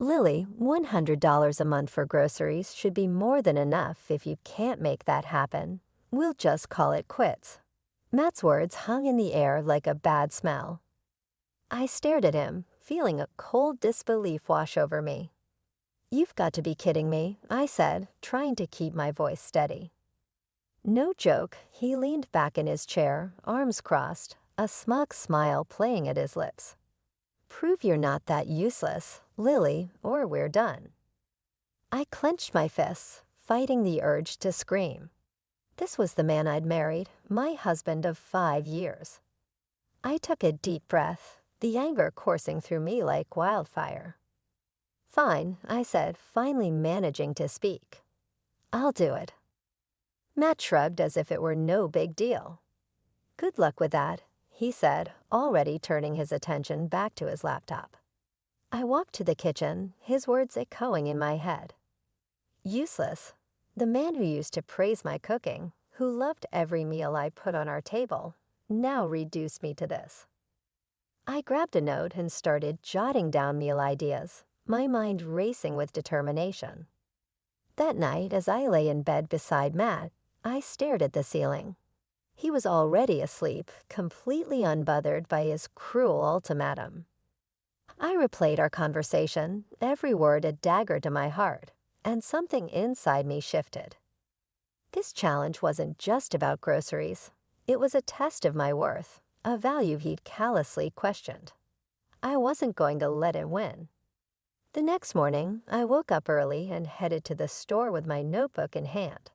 Lily, $100 a month for groceries should be more than enough if you can't make that happen. We'll just call it quits. Matt's words hung in the air like a bad smell. I stared at him, feeling a cold disbelief wash over me. "You've got to be kidding me," I said, trying to keep my voice steady. No joke, he leaned back in his chair, arms crossed, a smug smile playing at his lips. "Prove you're not that useless, Lily, or we're done." I clenched my fists, fighting the urge to scream. This was the man I'd married, my husband of 5 years. I took a deep breath, the anger coursing through me like wildfire. "Fine," I said, finally managing to speak. "I'll do it." Matt shrugged as if it were no big deal. "Good luck with that," he said, already turning his attention back to his laptop. I walked to the kitchen, his words echoing in my head. Useless. The man who used to praise my cooking, who loved every meal I put on our table, now reduced me to this. I grabbed a note and started jotting down meal ideas, my mind racing with determination. That night, as I lay in bed beside Matt, I stared at the ceiling. He was already asleep, completely unbothered by his cruel ultimatum. I replayed our conversation, every word a dagger to my heart, and something inside me shifted. This challenge wasn't just about groceries. It was a test of my worth, a value he'd callously questioned. I wasn't going to let him win. The next morning, I woke up early and headed to the store with my notebook in hand.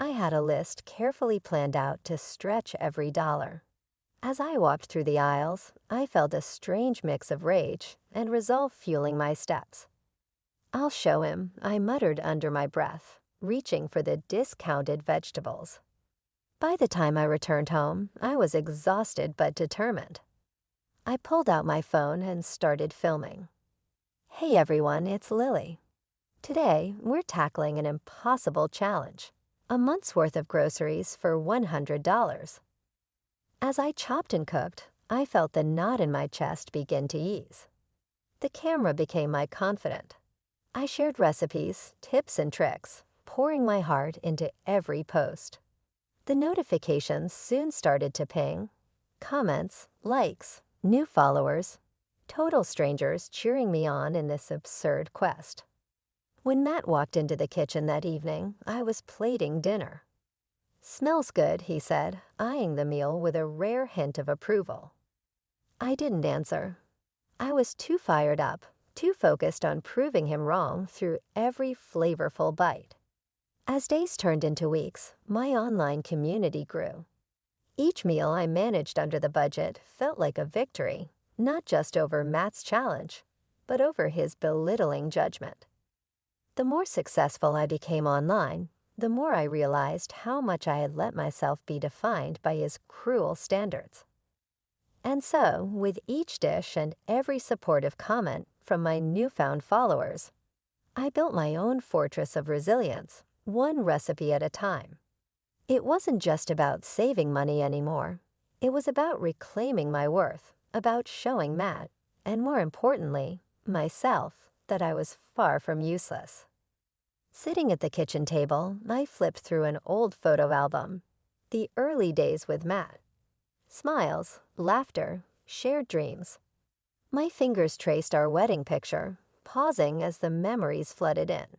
I had a list carefully planned out to stretch every dollar. As I walked through the aisles, I felt a strange mix of rage and resolve fueling my steps. "I'll show him," I muttered under my breath, reaching for the discounted vegetables. By the time I returned home, I was exhausted but determined. I pulled out my phone and started filming. "Hey everyone, it's Lily. Today, we're tackling an impossible challenge. A month's worth of groceries for $100. As I chopped and cooked, I felt the knot in my chest begin to ease. The camera became my confidant. I shared recipes, tips, and tricks, pouring my heart into every post. The notifications soon started to ping. Comments, likes, new followers, total strangers cheering me on in this absurd quest. When Matt walked into the kitchen that evening, I was plating dinner. "Smells good," he said, eyeing the meal with a rare hint of approval. I didn't answer. I was too fired up, too focused on proving him wrong through every flavorful bite. As days turned into weeks, my online community grew. Each meal I managed under the budget felt like a victory, not just over Matt's challenge, but over his belittling judgment. The more successful I became online, the more I realized how much I had let myself be defined by his cruel standards. And so, with each dish and every supportive comment from my newfound followers, I built my own fortress of resilience, one recipe at a time. It wasn't just about saving money anymore. It was about reclaiming my worth, about showing Matt, and more importantly, myself, that I was far from useless. Sitting at the kitchen table, I flipped through an old photo album. The early days with Matt. Smiles, laughter, shared dreams. My fingers traced our wedding picture, pausing as the memories flooded in.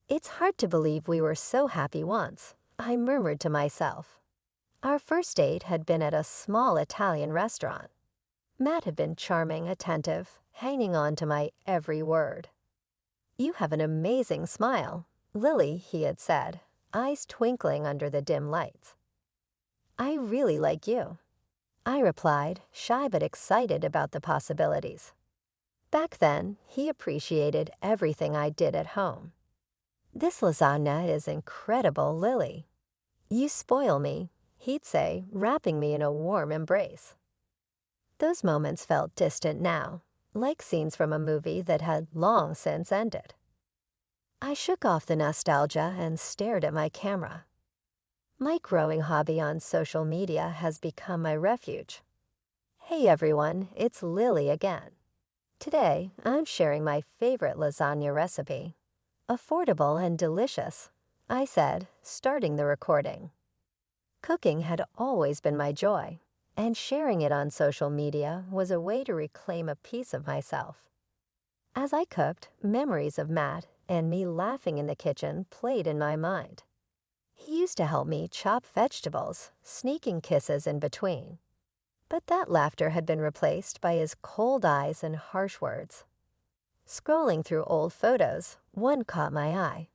"It's hard to believe we were so happy once," I murmured to myself. Our first date had been at a small Italian restaurant. Matt had been charming, attentive, hanging on to my every word. "You have an amazing smile, Lily," he had said, eyes twinkling under the dim lights. "I really like you," I replied, shy but excited about the possibilities. Back then, he appreciated everything I did at home. "This lasagna is incredible, Lily. You spoil me," he'd say, wrapping me in a warm embrace. Those moments felt distant now, like scenes from a movie that had long since ended. I shook off the nostalgia and stared at my camera. My growing hobby on social media has become my refuge. "Hey everyone, it's Lily again. Today, I'm sharing my favorite lasagna recipe. Affordable and delicious, I said, starting the recording. Cooking had always been my joy, and sharing it on social media was a way to reclaim a piece of myself. As I cooked, memories of Matt and me laughing in the kitchen played in my mind. He used to help me chop vegetables, sneaking kisses in between. But that laughter had been replaced by his cold eyes and harsh words. Scrolling through old photos, one caught my eye.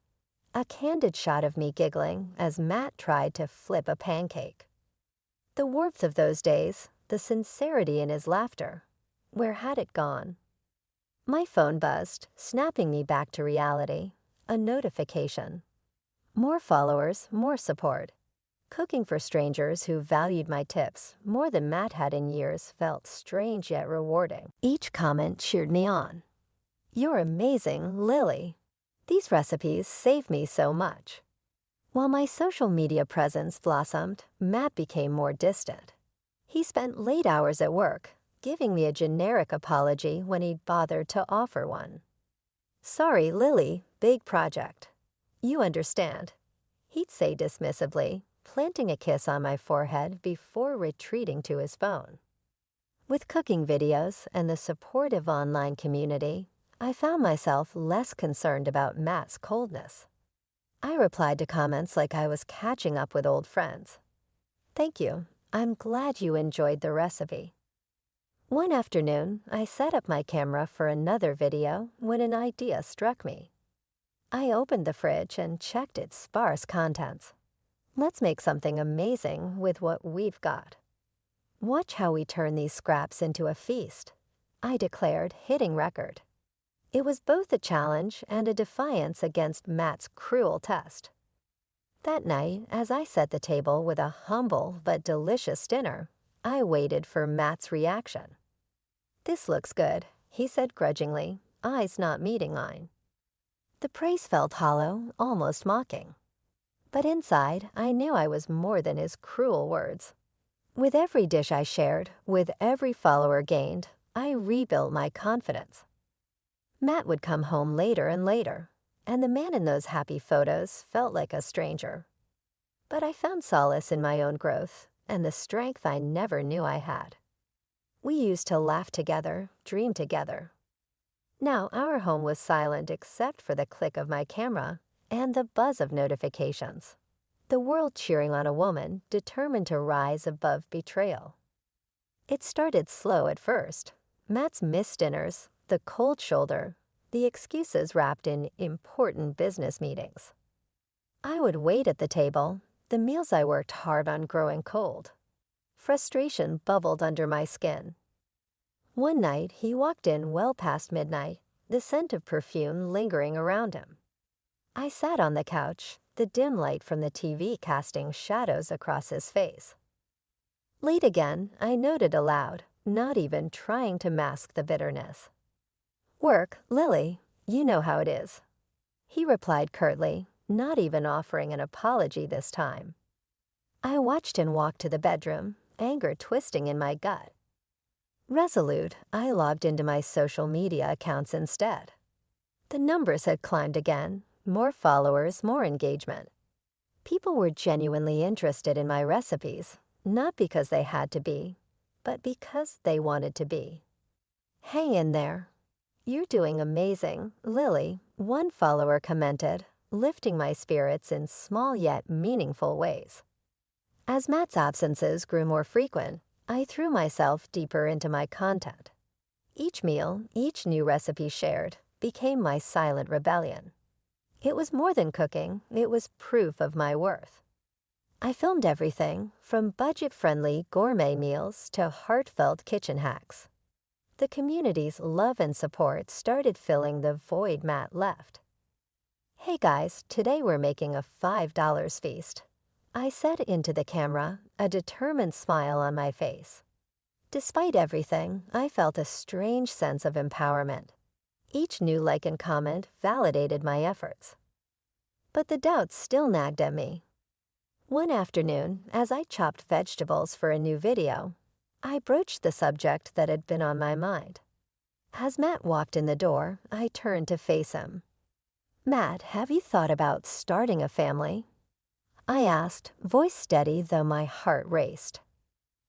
A candid shot of me giggling as Matt tried to flip a pancake. The warmth of those days, the sincerity in his laughter, where had it gone? My phone buzzed, snapping me back to reality. A notification. More followers, more support. Cooking for strangers who valued my tips more than Matt had in years felt strange yet rewarding. Each comment cheered me on. "You're amazing, Lily. These recipes save me so much." While my social media presence blossomed, Matt became more distant. He spent late hours at work, giving me a generic apology when he'd bothered to offer one. "Sorry, Lily, big project. You understand," he'd say dismissively, planting a kiss on my forehead before retreating to his phone. With cooking videos and the supportive online community, I found myself less concerned about Matt's coldness. I replied to comments like I was catching up with old friends. "Thank you. I'm glad you enjoyed the recipe." One afternoon, I set up my camera for another video when an idea struck me. I opened the fridge and checked its sparse contents. Let's make something amazing with what we've got. Watch how we turn these scraps into a feast, I declared, hitting record. It was both a challenge and a defiance against Matt's cruel test. That night, as I set the table with a humble but delicious dinner, I waited for Matt's reaction. "This looks good," he said grudgingly, eyes not meeting mine. The praise felt hollow, almost mocking. But inside, I knew I was more than his cruel words. With every dish I shared, with every follower gained, I rebuilt my confidence. Matt would come home later and later, and the man in those happy photos felt like a stranger. But I found solace in my own growth and the strength I never knew I had. We used to laugh together, dream together. Now our home was silent except for the click of my camera and the buzz of notifications. The world cheering on a woman determined to rise above betrayal. It started slow at first. Matt's missed dinners, the cold shoulder, the excuses wrapped in important business meetings. I would wait at the table, the meals I worked hard on growing cold. Frustration bubbled under my skin. One night, he walked in well past midnight, the scent of perfume lingering around him. I sat on the couch, the dim light from the TV casting shadows across his face. Late again, I noted aloud, not even trying to mask the bitterness. "Work, Lily, you know how it is." He replied curtly, not even offering an apology this time. I watched him walk to the bedroom, anger twisting in my gut. Resolute, I logged into my social media accounts instead. The numbers had climbed again, more followers, more engagement. People were genuinely interested in my recipes, not because they had to be, but because they wanted to be. "Hang in there. You're doing amazing, Lily," one follower commented, lifting my spirits in small yet meaningful ways. As Matt's absences grew more frequent, I threw myself deeper into my content. Each meal, each new recipe shared, became my silent rebellion. It was more than cooking, it was proof of my worth. I filmed everything, from budget-friendly gourmet meals to heartfelt kitchen hacks. The community's love and support started filling the void Matt left. "Hey guys, today we're making a $5 feast," I said into the camera, a determined smile on my face. Despite everything, I felt a strange sense of empowerment. Each new like and comment validated my efforts. But the doubts still nagged at me. One afternoon, as I chopped vegetables for a new video, I broached the subject that had been on my mind. As Matt walked in the door, I turned to face him. "Matt, have you thought about starting a family?" I asked, voice steady though my heart raced.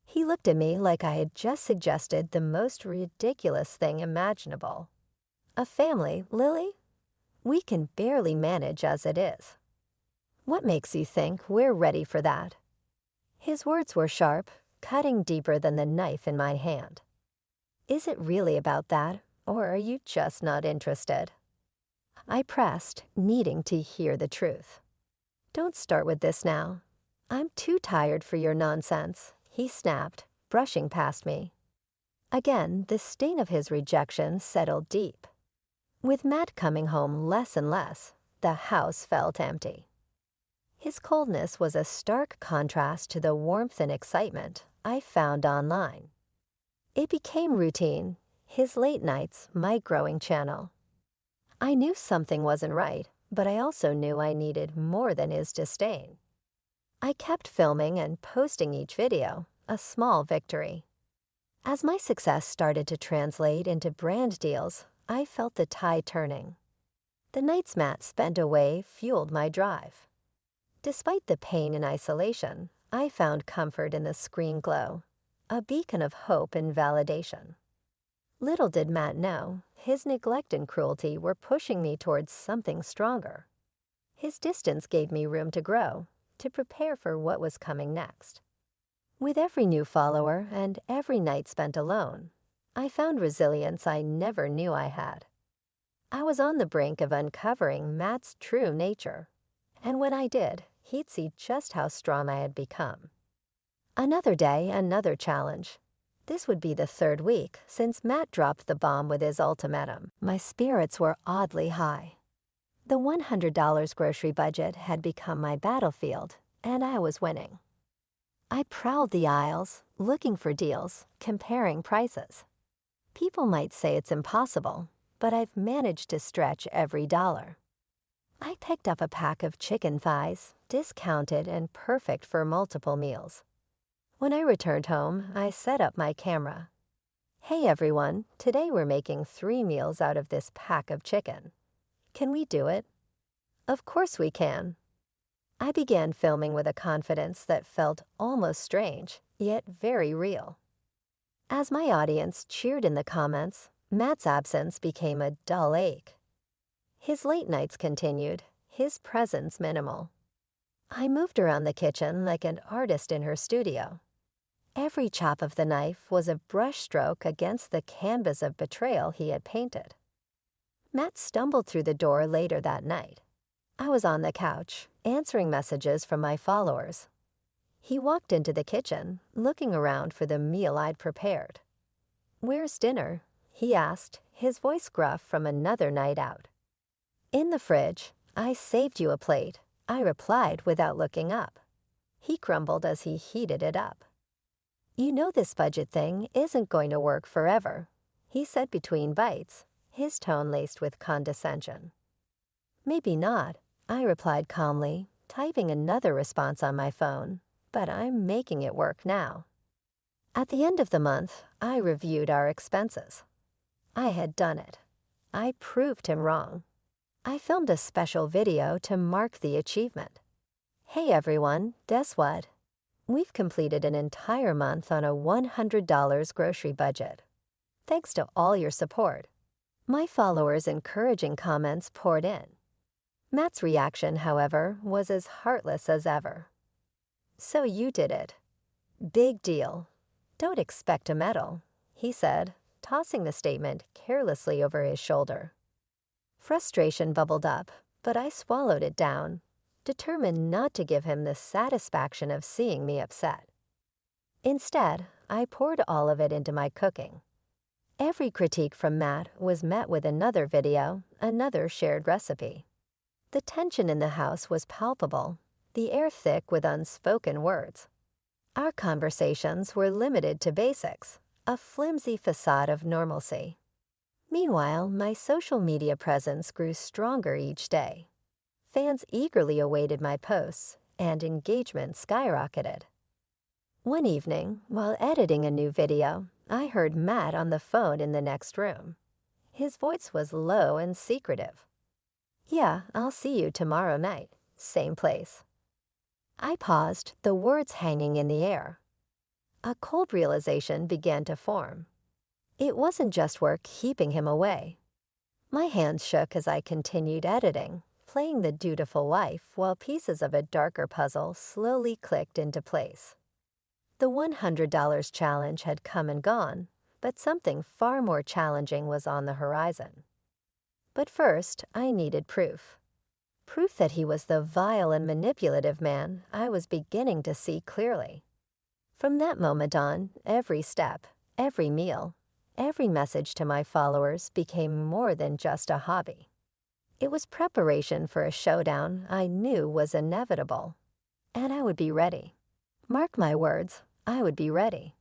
He looked at me like I had just suggested the most ridiculous thing imaginable. "A family, Lily? We can barely manage as it is. What makes you think we're ready for that?" His words were sharp, cutting deeper than the knife in my hand. "Is it really about that, or are you just not interested?" I pressed, needing to hear the truth. "Don't start with this now. I'm too tired for your nonsense," he snapped, brushing past me. Again, the sting of his rejection settled deep. With Matt coming home less and less, the house felt empty. His coldness was a stark contrast to the warmth and excitement I found online. It became routine, his late nights my growing channel. I knew something wasn't right, but I also knew I needed more than his disdain. I kept filming and posting each video, a small victory. As my success started to translate into brand deals, I felt the tide turning. The nights Matt spent away fueled my drive. Despite the pain and isolation, I found comfort in the screen glow, a beacon of hope and validation. Little did Matt know, his neglect and cruelty were pushing me towards something stronger. His distance gave me room to grow, to prepare for what was coming next. With every new follower and every night spent alone, I found resilience I never knew I had. I was on the brink of uncovering Matt's true nature, and when I did, he'd see just how strong I had become. Another day, another challenge. This would be the third week since Matt dropped the bomb with his ultimatum. My spirits were oddly high. The $100 grocery budget had become my battlefield, and I was winning. I prowled the aisles, looking for deals, comparing prices. People might say it's impossible, but I've managed to stretch every dollar. I picked up a pack of chicken thighs, discounted and perfect for multiple meals. When I returned home, I set up my camera. "Hey everyone, today we're making 3 meals out of this pack of chicken. Can we do it?" "Of course we can." I began filming with a confidence that felt almost strange, yet very real. As my audience cheered in the comments, Matt's absence became a dull ache. His late nights continued, his presence minimal. I moved around the kitchen like an artist in her studio. Every chop of the knife was a brushstroke against the canvas of betrayal he had painted. Matt stumbled through the door later that night. I was on the couch, answering messages from my followers. He walked into the kitchen, looking around for the meal I'd prepared. "Where's dinner?" he asked, his voice gruff from another night out. "In the fridge. I saved you a plate," I replied without looking up. He grumbled as he heated it up. "You know this budget thing isn't going to work forever," he said between bites, his tone laced with condescension. "Maybe not," I replied calmly, typing another response on my phone, "but I'm making it work now." At the end of the month, I reviewed our expenses. I had done it. I proved him wrong. I filmed a special video to mark the achievement. "Hey everyone, guess what? We've completed an entire month on a $100 grocery budget. Thanks to all your support." My followers' encouraging comments poured in. Matt's reaction, however, was as heartless as ever. "So you did it. Big deal. Don't expect a medal," he said, tossing the statement carelessly over his shoulder. Frustration bubbled up, but I swallowed it down, determined not to give him the satisfaction of seeing me upset. Instead, I poured all of it into my cooking. Every critique from Matt was met with another video, another shared recipe. The tension in the house was palpable, the air thick with unspoken words. Our conversations were limited to basics, a flimsy facade of normalcy. Meanwhile, my social media presence grew stronger each day. Fans eagerly awaited my posts, and engagement skyrocketed. One evening, while editing a new video, I heard Matt on the phone in the next room. His voice was low and secretive. "Yeah, I'll see you tomorrow night. Same place." I paused, the words hanging in the air. A cold realization began to form. It wasn't just work keeping him away. My hands shook as I continued editing, playing the dutiful wife while pieces of a darker puzzle slowly clicked into place. The $100 challenge had come and gone, but something far more challenging was on the horizon. But first, I needed proof. Proof that he was the vile and manipulative man I was beginning to see clearly. From that moment on, every step, every meal, every message to my followers became more than just a hobby. It was preparation for a showdown I knew was inevitable. And I would be ready. Mark my words, I would be ready.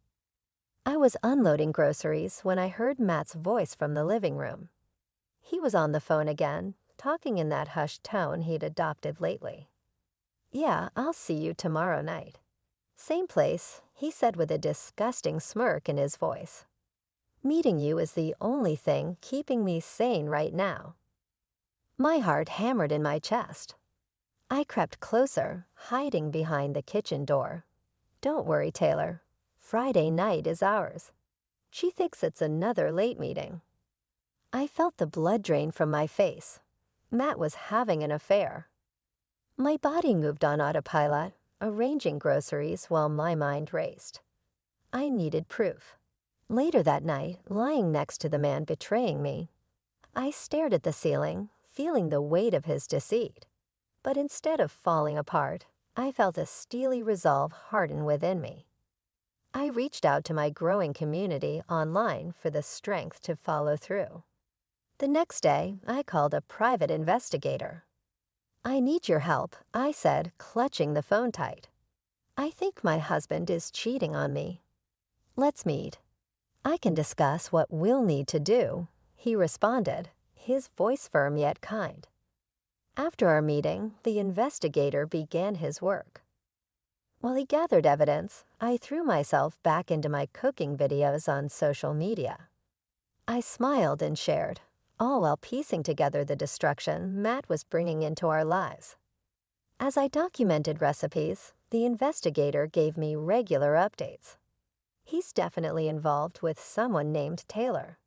I was unloading groceries when I heard Matt's voice from the living room. He was on the phone again, talking in that hushed tone he'd adopted lately. "Yeah, I'll see you tomorrow night. Same place," he said with a disgusting smirk in his voice. "Meeting you is the only thing keeping me sane right now." My heart hammered in my chest. I crept closer, hiding behind the kitchen door. "Don't worry, Taylor. Friday night is ours." She thinks it's another late meeting. I felt the blood drain from my face. Matt was having an affair. My body moved on autopilot, arranging groceries while my mind raced. I needed proof. Later that night, lying next to the man betraying me, I stared at the ceiling, feeling the weight of his deceit. But instead of falling apart, I felt a steely resolve harden within me. I reached out to my growing community online for the strength to follow through. The next day, I called a private investigator. "I need your help," I said, clutching the phone tight. "I think my husband is cheating on me." "Let's meet. I can discuss what we'll need to do," he responded, his voice firm yet kind. After our meeting, the investigator began his work. While he gathered evidence, I threw myself back into my cooking videos on social media. I smiled and shared, all while piecing together the destruction Matt was bringing into our lives. As I documented recipes, the investigator gave me regular updates. He's definitely involved with someone named Taylor.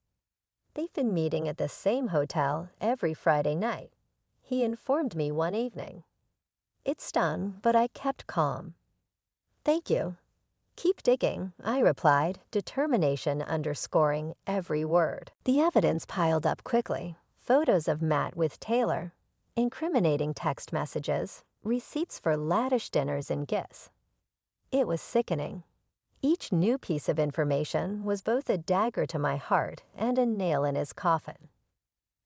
They've been meeting at the same hotel every Friday night, he informed me one evening. It stung, but I kept calm. "Thank you." "Keep digging," I replied, determination underscoring every word. The evidence piled up quickly. Photos of Matt with Taylor, incriminating text messages, receipts for lavish dinners and gifts. It was sickening. Each new piece of information was both a dagger to my heart and a nail in his coffin.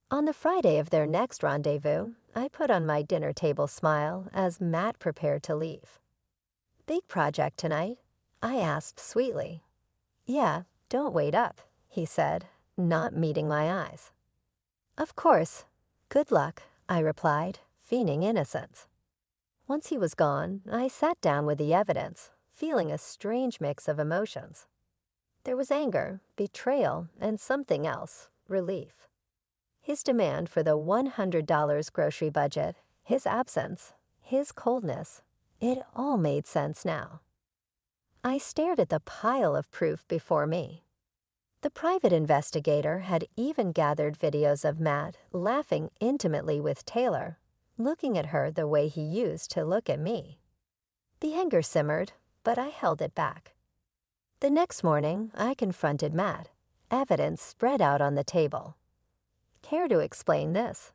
On the Friday of their next rendezvous, I put on my dinner table smile as Matt prepared to leave. "Big project tonight?" I asked sweetly. "Yeah, don't wait up," he said, not meeting my eyes. "Of course. Good luck," I replied, feigning innocence. Once he was gone, I sat down with the evidence, feeling a strange mix of emotions. There was anger, betrayal, and something else, relief. His demand for the $100 grocery budget, his absence, his coldness, it all made sense now. I stared at the pile of proof before me. The private investigator had even gathered videos of Matt laughing intimately with Taylor, looking at her the way he used to look at me. The anger simmered, but I held it back. The next morning, I confronted Matt, evidence spread out on the table. "Care to explain this?"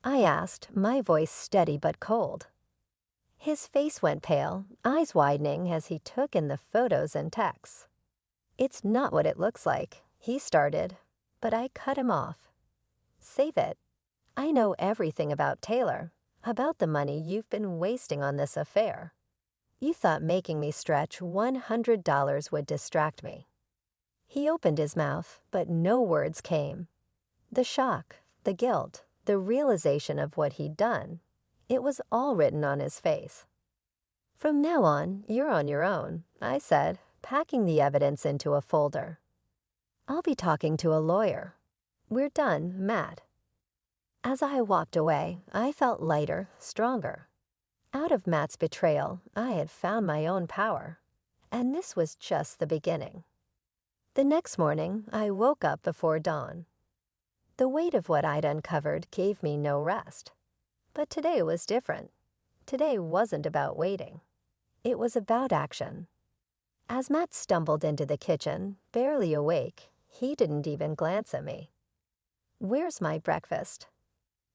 I asked, my voice steady but cold. His face went pale, eyes widening as he took in the photos and texts. "It's not what it looks like," he started, but I cut him off. "Save it. I know everything about Taylor, about the money you've been wasting on this affair. You thought making me stretch $100 would distract me." He opened his mouth, but no words came. The shock, the guilt, the realization of what he'd done, it was all written on his face. "From now on, you're on your own," I said, packing the evidence into a folder. "I'll be talking to a lawyer. We're done, Matt." As I walked away, I felt lighter, stronger. Out of Matt's betrayal, I had found my own power. And this was just the beginning. The next morning, I woke up before dawn. The weight of what I'd uncovered gave me no rest. But today was different. Today wasn't about waiting. It was about action. As Matt stumbled into the kitchen, barely awake, he didn't even glance at me. "Where's my breakfast?"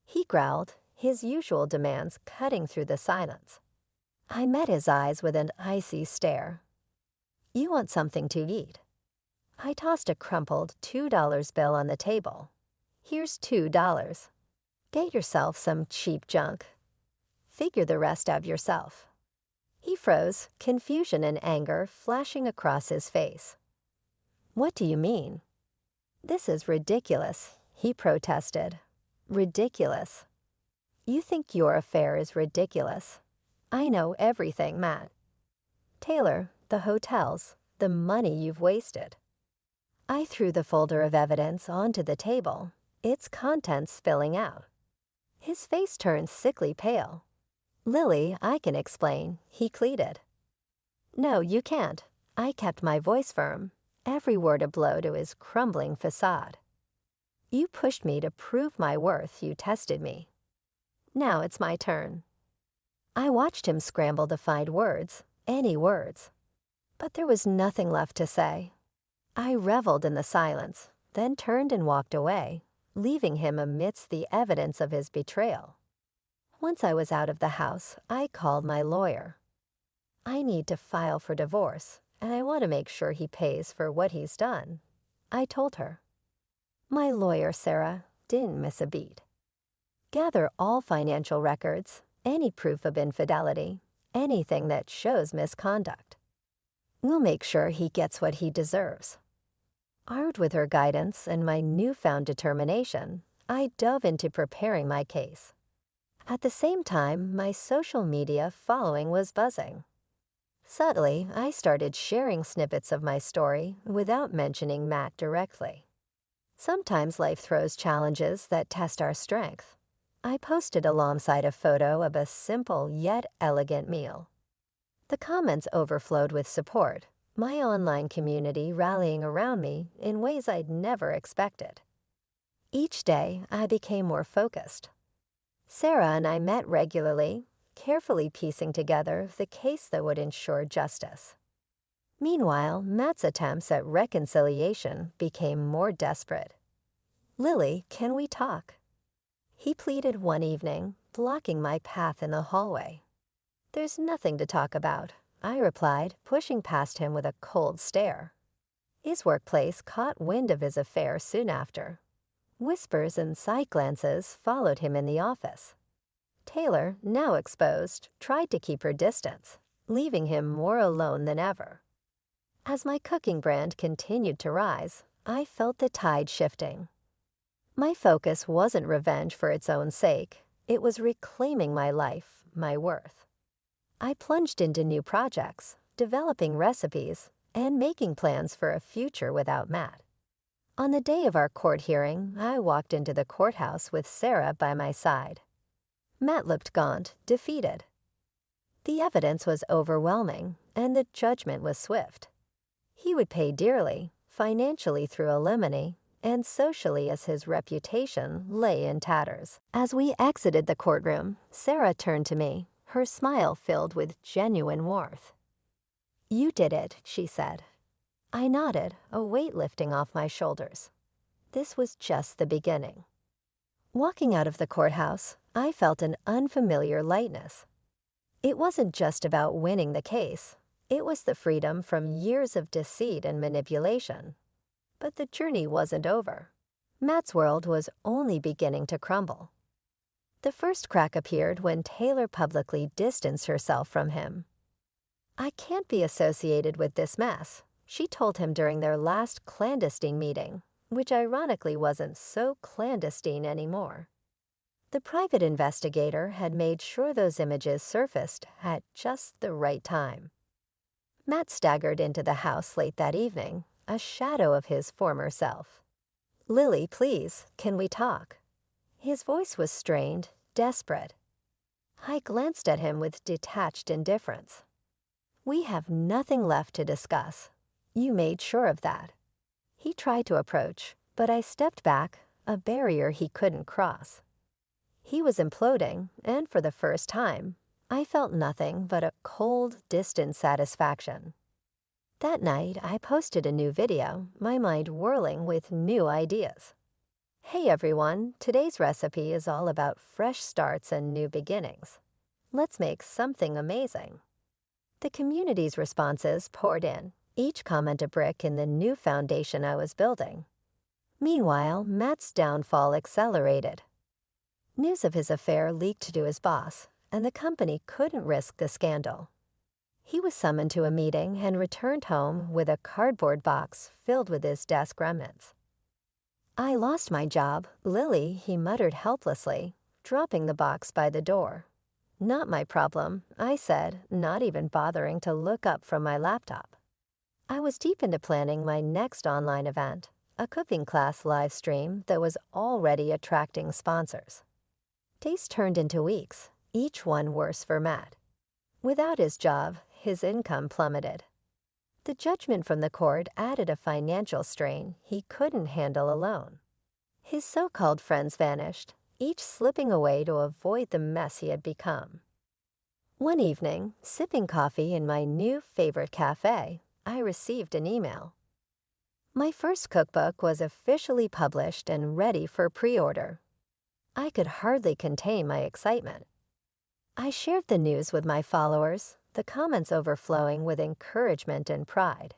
he growled, his usual demands cutting through the silence. I met his eyes with an icy stare. "You want something to eat." I tossed a crumpled $2 bill on the table. "Here's $2. Get yourself some cheap junk. Figure the rest out yourself." He froze, confusion and anger flashing across his face. "What do you mean?" "This is ridiculous," he protested. "Ridiculous. You think your affair is ridiculous. I know everything, Matt. Taylor, the hotels, the money you've wasted." I threw the folder of evidence onto the table, its contents spilling out. His face turned sickly pale. "Lily, I can explain," he pleaded. "No, you can't." I kept my voice firm, every word a blow to his crumbling facade. "You pushed me to prove my worth, you tested me. Now it's my turn." I watched him scramble to find words, any words. But there was nothing left to say. I reveled in the silence, then turned and walked away, leaving him amidst the evidence of his betrayal. Once I was out of the house, I called my lawyer. "I need to file for divorce, and I want to make sure he pays for what he's done," I told her. My lawyer, Sarah, didn't miss a beat. "Gather all financial records, any proof of infidelity, anything that shows misconduct. We'll make sure he gets what he deserves." Armed with her guidance and my newfound determination, I dove into preparing my case. At the same time, my social media following was buzzing. Subtly, I started sharing snippets of my story without mentioning Matt directly. Sometimes life throws challenges that test our strength. I posted alongside a photo of a simple yet elegant meal. The comments overflowed with support, my online community rallying around me in ways I'd never expected. Each day, I became more focused. Sarah and I met regularly, carefully piecing together the case that would ensure justice. Meanwhile, Matt's attempts at reconciliation became more desperate. "Lily, can we talk?" he pleaded one evening, blocking my path in the hallway. "There's nothing to talk about," I replied, pushing past him with a cold stare. His workplace caught wind of his affair soon after. Whispers and side glances followed him in the office. Taylor, now exposed, tried to keep her distance, leaving him more alone than ever. As my cooking brand continued to rise, I felt the tide shifting. My focus wasn't revenge for its own sake. It was reclaiming my life, my worth. I plunged into new projects, developing recipes, and making plans for a future without Matt. On the day of our court hearing, I walked into the courthouse with Sarah by my side. Matt looked gaunt, defeated. The evidence was overwhelming, and the judgment was swift. He would pay dearly, financially through alimony, and socially as his reputation lay in tatters. As we exited the courtroom, Sarah turned to me, her smile filled with genuine warmth. "You did it," she said. I nodded, a weight lifting off my shoulders. This was just the beginning. Walking out of the courthouse, I felt an unfamiliar lightness. It wasn't just about winning the case. It was the freedom from years of deceit and manipulation. But the journey wasn't over. Matt's world was only beginning to crumble. The first crack appeared when Taylor publicly distanced herself from him. "I can't be associated with this mess," she told him during their last clandestine meeting, which ironically wasn't so clandestine anymore. The private investigator had made sure those images surfaced at just the right time. Matt staggered into the house late that evening, a shadow of his former self. "Lily, please, can we talk?" His voice was strained, desperate. I glanced at him with detached indifference. "We have nothing left to discuss. You made sure of that." He tried to approach, but I stepped back, a barrier he couldn't cross. He was imploding, and for the first time, I felt nothing but a cold, distant satisfaction. That night, I posted a new video, my mind whirling with new ideas. "Hey everyone, today's recipe is all about fresh starts and new beginnings. Let's make something amazing." The community's responses poured in, each comment a brick in the new foundation I was building. Meanwhile, Matt's downfall accelerated. News of his affair leaked to his boss, and the company couldn't risk the scandal. He was summoned to a meeting and returned home with a cardboard box filled with his desk remnants. "I lost my job, Lily," he muttered helplessly, dropping the box by the door. "Not my problem," I said, not even bothering to look up from my laptop. I was deep into planning my next online event, a cooking class live stream that was already attracting sponsors. Days turned into weeks, each one worse for Matt. Without his job, his income plummeted. The judgment from the court added a financial strain he couldn't handle alone. His so-called friends vanished, each slipping away to avoid the mess he had become. One evening, sipping coffee in my new favorite cafe, I received an email. My first cookbook was officially published and ready for pre-order. I could hardly contain my excitement. I shared the news with my followers, the comments overflowing with encouragement and pride.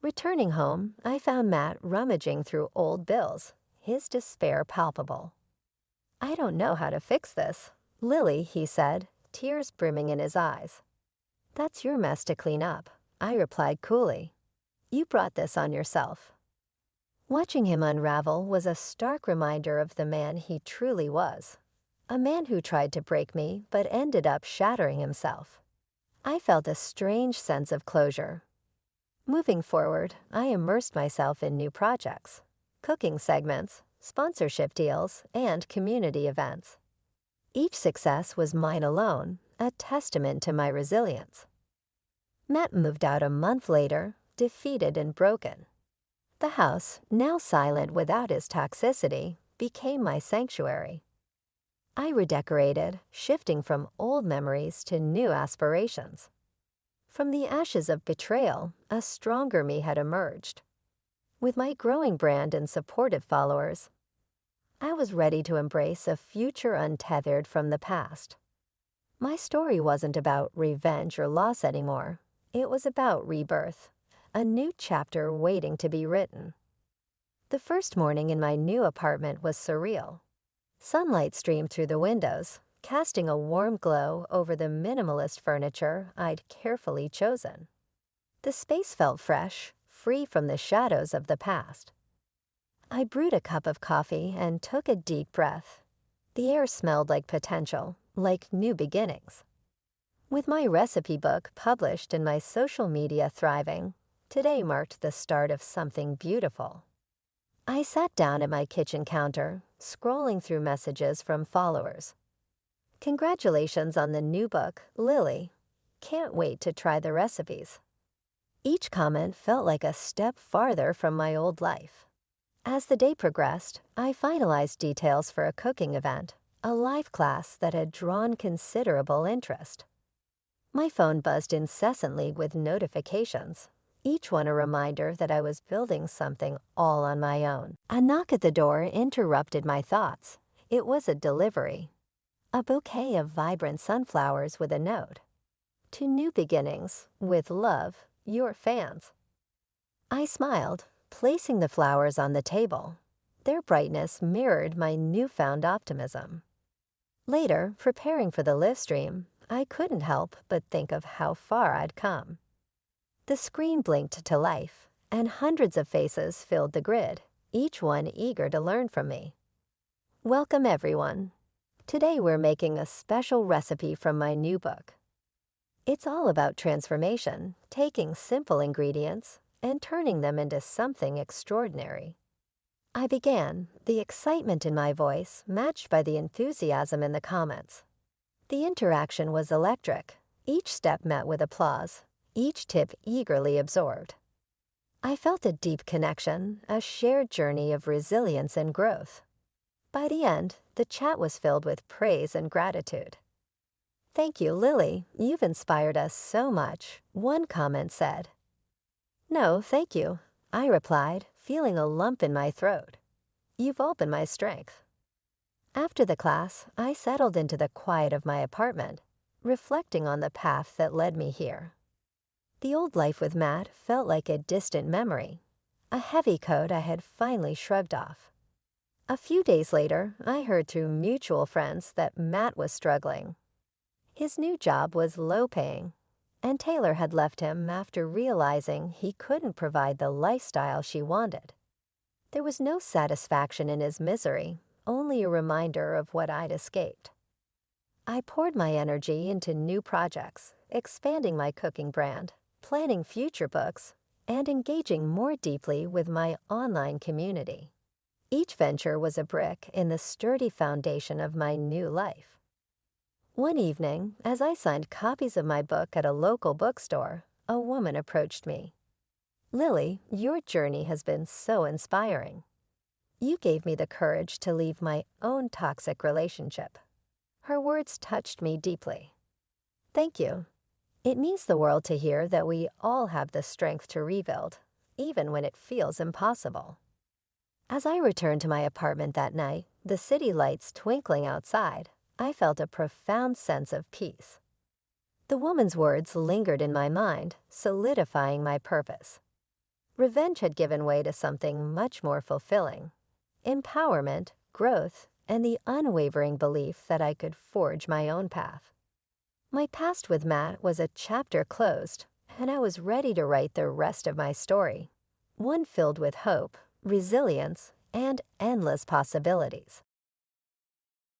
Returning home, I found Matt rummaging through old bills, his despair palpable. "I don't know how to fix this, Lily," he said, tears brimming in his eyes. "That's your mess to clean up," I replied coolly. "You brought this on yourself." Watching him unravel was a stark reminder of the man he truly was. A man who tried to break me but ended up shattering himself. I felt a strange sense of closure. Moving forward, I immersed myself in new projects, cooking segments, sponsorship deals, and community events. Each success was mine alone, a testament to my resilience. Matt moved out a month later, defeated and broken. The house, now silent without his toxicity, became my sanctuary. I redecorated, shifting from old memories to new aspirations. From the ashes of betrayal, a stronger me had emerged. With my growing brand and supportive followers, I was ready to embrace a future untethered from the past. My story wasn't about revenge or loss anymore. It was about rebirth, a new chapter waiting to be written. The first morning in my new apartment was surreal. Sunlight streamed through the windows, casting a warm glow over the minimalist furniture I'd carefully chosen. The space felt fresh, free from the shadows of the past. I brewed a cup of coffee and took a deep breath. The air smelled like potential, like new beginnings. With my recipe book published and my social media thriving, today marked the start of something beautiful. I sat down at my kitchen counter, scrolling through messages from followers. "Congratulations on the new book, Lily. Can't wait to try the recipes." Each comment felt like a step farther from my old life. As the day progressed, I finalized details for a cooking event, a live class that had drawn considerable interest. My phone buzzed incessantly with notifications, each one a reminder that I was building something all on my own. A knock at the door interrupted my thoughts. It was a delivery. A bouquet of vibrant sunflowers with a note. "To new beginnings, with love, your fans." I smiled, placing the flowers on the table. Their brightness mirrored my newfound optimism. Later, preparing for the live stream, I couldn't help but think of how far I'd come. The screen blinked to life, and hundreds of faces filled the grid, each one eager to learn from me. "Welcome, everyone. Today we're making a special recipe from my new book. It's all about transformation, taking simple ingredients and turning them into something extraordinary. I began, the excitement in my voice matched by the enthusiasm in the comments. The interaction was electric, each step met with applause, each tip eagerly absorbed. I felt a deep connection, a shared journey of resilience and growth. By the end, the chat was filled with praise and gratitude. "Thank you, Lily. You've inspired us so much," one comment said. "No, thank you," I replied, feeling a lump in my throat. "You've all been my strength." After the class, I settled into the quiet of my apartment, reflecting on the path that led me here. The old life with Matt felt like a distant memory, a heavy coat I had finally shrugged off. A few days later, I heard through mutual friends that Matt was struggling. His new job was low-paying, and Taylor had left him after realizing he couldn't provide the lifestyle she wanted. There was no satisfaction in his misery, only a reminder of what I'd escaped. I poured my energy into new projects, expanding my cooking brand, planning future books, and engaging more deeply with my online community. Each venture was a brick in the sturdy foundation of my new life. One evening, as I signed copies of my book at a local bookstore, a woman approached me. "Lily, your journey has been so inspiring. You gave me the courage to leave my own toxic relationship." Her words touched me deeply. "Thank you. It means the world to hear that we all have the strength to rebuild, even when it feels impossible." As I returned to my apartment that night, the city lights twinkling outside, I felt a profound sense of peace. The woman's words lingered in my mind, solidifying my purpose. Revenge had given way to something much more fulfilling: empowerment, growth, and the unwavering belief that I could forge my own path. My past with Matt was a chapter closed, and I was ready to write the rest of my story, one filled with hope, resilience, and endless possibilities.